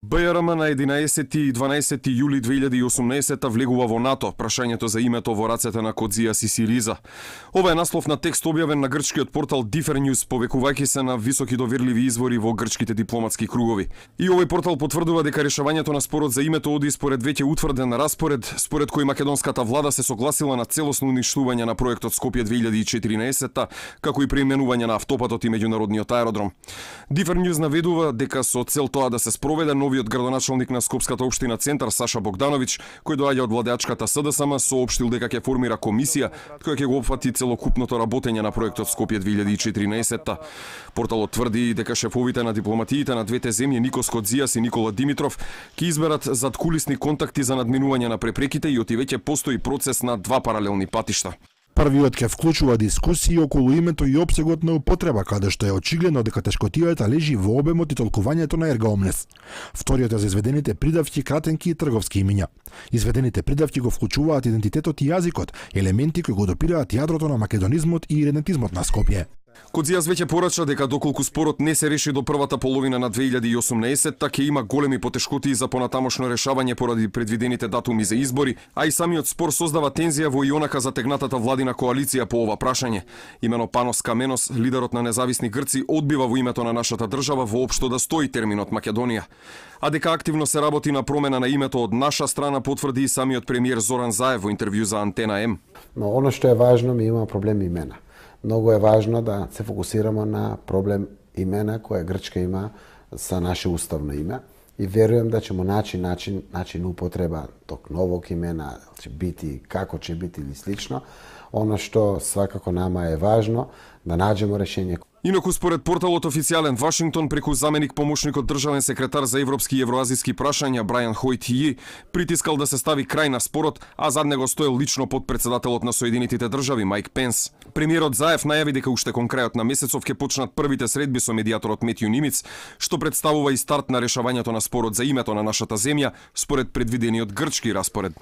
БРМ на 11 и 12 јули 2018 влегува во НАТО, прашањето за името во рацете на Кодзиас и Сириза. Ова е наслов на текст објавен на грчкиот портал Differnews, повекувајќи се на високи доверливи извори во грчките дипломатски кругови. И овој портал потврдува дека решавањето на спорот за името оди според веќе утврден распоред, според кој македонската влада се согласила на целосно уништување на проектот Скопје 2014, како и преименување на автопатот и меѓународниот аеродром. Differnews наведува дека со цел тоа да се спроведе, новиот градоначалник на Скопската општина Центар Саша Богдановиќ, кој доаѓа од владеачката СДСМ, соопштил дека ќе формира комисија која ќе го опфати целокупното работење на проектот Скопје 2014. Порталот тврди дека шефовите на дипломатиите на двете земји Никос Кодзиас и Никола Димитров ќе изберат задкулисни контакти за надминување на препреките и оти веќе постои процес на два паралелни патишта. Првиот ќе вклучува дискусии околу името и опсегот на употреба, каде што е очигледно дека тешкотијата лежи во обемот и толкувањето на ерга омнес. Вториот е за изведените придавки, кратенки и трговски имиња. Изведените придавки го вклучуваат идентитетот и јазикот, елементи кои го допираат јадрото на македонизмот и иренетизмот на Скопје. Кодзиас веќе порача дека доколку спорот не се реши до првата половина на 2018, ќе има големи потешкоти за понатамошно решавање поради предвидените датуми за избори, а и самиот спор создава тензија во ионака затегнатата владина коалиција по ова прашање. Имено Панос Каменос, лидерот на независни грци, одбива во името на нашата држава воопшто да стои терминот Македонија. А дека активно се работи на промена на името од наша страна, потврди и самиот премиер Зоран Заев во интервју за Антена М. Но оно што е важно, ми има проблем имена. Многу е важно да се фокусираме на проблем имена која Грчка има за наше уставно име и верувам да ќе начин употреба ток новог имена, ќе бити, како ќе бити или слично. Оно што свакако нама е важно да наđemo решение. Инаку според порталот Официјален Вашингтон преку заменик помошникот државен секретар за европски и евроазиски прашања Брајан Хојт притискал да се стави крај на спорот, а зад него стоел лично подпредседателот на Соединетите држави Мајк Пенс. Премиерот Заев најави дека уште кон крајот на месецов ќе почнат првите средби со медијаторот Метју Нимиц, што представува и старт на решавањето на спорот за името на нашата земја според предвидениот грчки распоред.